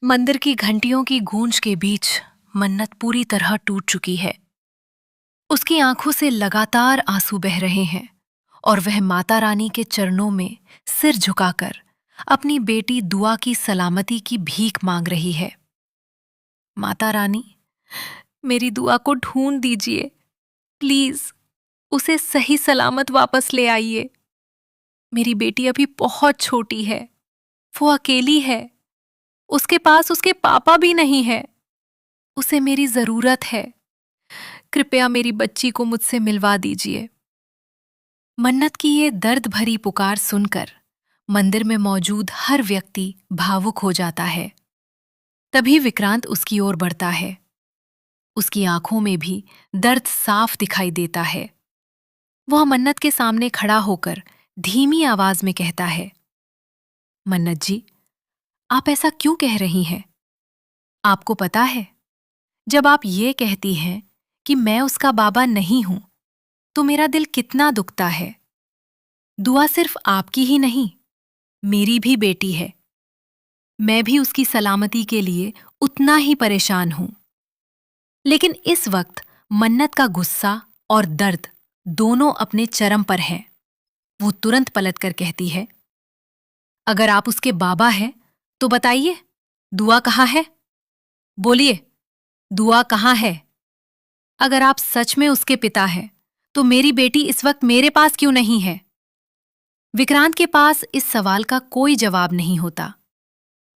मंदिर की घंटियों की गूंज के बीच मन्नत पूरी तरह टूट चुकी है। उसकी आंखों से लगातार आंसू बह रहे हैं और वह माता रानी के चरणों में सिर झुकाकर अपनी बेटी दुआ की सलामती की भीख मांग रही है। माता रानी, मेरी दुआ को ढूंढ दीजिए, प्लीज उसे सही सलामत वापस ले आइए। मेरी बेटी अभी बहुत छोटी है, वो अकेली है, उसके पास उसके पापा भी नहीं है। उसे मेरी जरूरत है। कृपया मेरी बच्ची को मुझसे मिलवा दीजिए। मन्नत की ये दर्द भरी पुकार सुनकर मंदिर में मौजूद हर व्यक्ति भावुक हो जाता है। तभी विक्रांत उसकी ओर बढ़ता है। उसकी आंखों में भी दर्द साफ दिखाई देता है। वह मन्नत के सामने खड़ा होकर धीमी आवाज में कहता है, मन्नत जी, आप ऐसा क्यों कह रही हैं? आपको पता है, जब आप ये कहती हैं कि मैं उसका बाबा नहीं हूं, तो मेरा दिल कितना दुखता है। दुआ सिर्फ आपकी ही नहीं, मेरी भी बेटी है। मैं भी उसकी सलामती के लिए उतना ही परेशान हूं। लेकिन इस वक्त मन्नत का गुस्सा और दर्द दोनों अपने चरम पर हैं। वो तुरंत पलटकर कहती है, अगर आप उसके बाबा हैं, तो बताइए, दुआ कहाँ है? बोलिए, दुआ कहाँ है? अगर आप सच में उसके पिता हैं, तो मेरी बेटी इस वक्त मेरे पास क्यों नहीं है? विक्रांत के पास इस सवाल का कोई जवाब नहीं होता।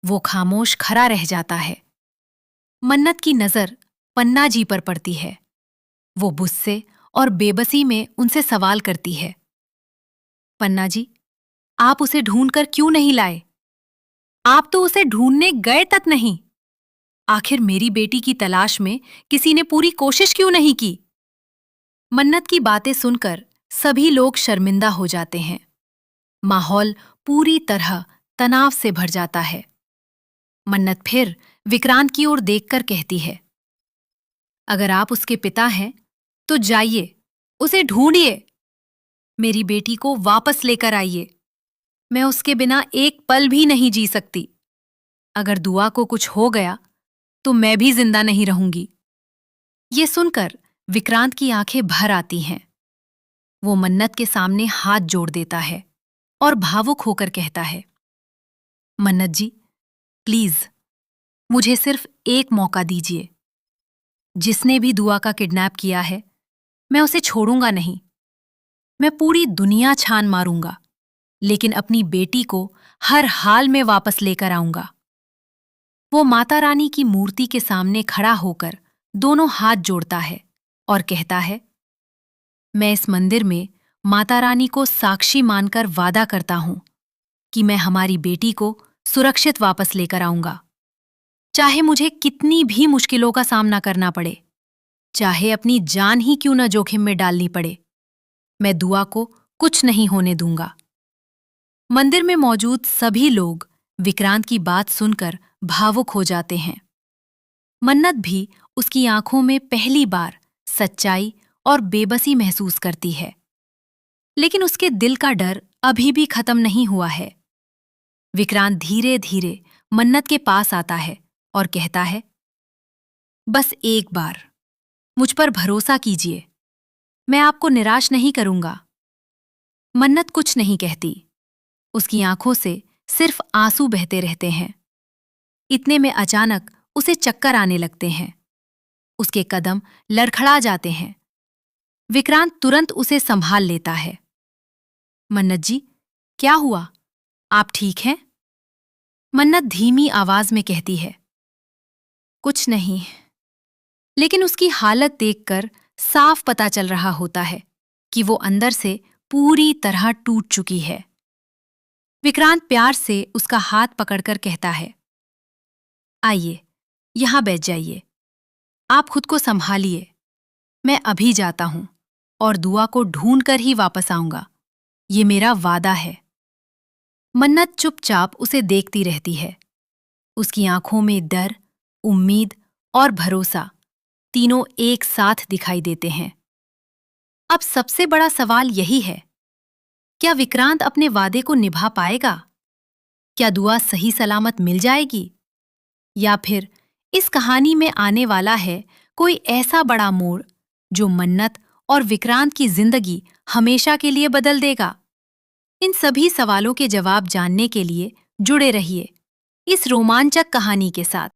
वो खामोश खड़ा रह जाता है। मन्नत की नजर पन्ना जी पर पड़ती है। वो गुस्से और बेबसी में उनसे सवाल करती है, पन्ना जी, आप उसे ढूंढकर क्यों नहीं लाए? आप तो उसे ढूंढने गए तक नहीं। आखिर मेरी बेटी की तलाश में किसी ने पूरी कोशिश क्यों नहीं की? मन्नत की बातें सुनकर सभी लोग शर्मिंदा हो जाते हैं। माहौल पूरी तरह तनाव से भर जाता है। मन्नत फिर विक्रांत की ओर देखकर कहती है, अगर आप उसके पिता हैं, तो जाइए, उसे ढूंढिए। मेरी बेटी को वापस लेकर आइए। मैं उसके बिना एक पल भी नहीं जी सकती। अगर दुआ को कुछ हो गया, तो मैं भी जिंदा नहीं रहूंगी। ये सुनकर विक्रांत की आंखें भर आती हैं। वो मन्नत के सामने हाथ जोड़ देता है और भावुक होकर कहता है, मन्नत जी, प्लीज मुझे सिर्फ एक मौका दीजिए। जिसने भी दुआ का किडनैप किया है, मैं उसे छोड़ूंगा नहीं। मैं पूरी दुनिया छान मारूंगा, लेकिन अपनी बेटी को हर हाल में वापस लेकर आऊंगा। वो माता रानी की मूर्ति के सामने खड़ा होकर दोनों हाथ जोड़ता है और कहता है, मैं इस मंदिर में माता रानी को साक्षी मानकर वादा करता हूं कि मैं हमारी बेटी को सुरक्षित वापस लेकर आऊंगा। चाहे मुझे कितनी भी मुश्किलों का सामना करना पड़े, चाहे अपनी जान ही क्यों न जोखिम में डालनी पड़े, मैं दुआ को कुछ नहीं होने दूंगा। मंदिर में मौजूद सभी लोग विक्रांत की बात सुनकर भावुक हो जाते हैं। मन्नत भी उसकी आंखों में पहली बार सच्चाई और बेबसी महसूस करती है। लेकिन उसके दिल का डर अभी भी खत्म नहीं हुआ है। विक्रांत धीरे धीरे मन्नत के पास आता है और कहता है, बस एक बार मुझ पर भरोसा कीजिए, मैं आपको निराश नहीं करूंगा। मन्नत कुछ नहीं कहती। उसकी आंखों से सिर्फ आंसू बहते रहते हैं। इतने में अचानक उसे चक्कर आने लगते हैं। उसके कदम लड़खड़ा जाते हैं। विक्रांत तुरंत उसे संभाल लेता है। मन्नत जी, क्या हुआ? आप ठीक हैं? मन्नत धीमी आवाज में कहती है, कुछ नहीं। लेकिन उसकी हालत देखकर साफ पता चल रहा होता है कि वो अंदर से पूरी तरह टूट चुकी है। विक्रांत प्यार से उसका हाथ पकड़कर कहता है, आइए, यहां बैठ जाइए। आप खुद को संभालिए। मैं अभी जाता हूं और दुआ को ढूंढ कर ही वापस आऊंगा। ये मेरा वादा है। मन्नत चुपचाप उसे देखती रहती है। उसकी आंखों में डर, उम्मीद और भरोसा तीनों एक साथ दिखाई देते हैं। अब सबसे बड़ा सवाल यही है, क्या विक्रांत अपने वादे को निभा पाएगा? क्या दुआ सही सलामत मिल जाएगी? या फिर इस कहानी में आने वाला है कोई ऐसा बड़ा मोड़ जो मन्नत और विक्रांत की जिंदगी हमेशा के लिए बदल देगा? इन सभी सवालों के जवाब जानने के लिए जुड़े रहिए इस रोमांचक कहानी के साथ।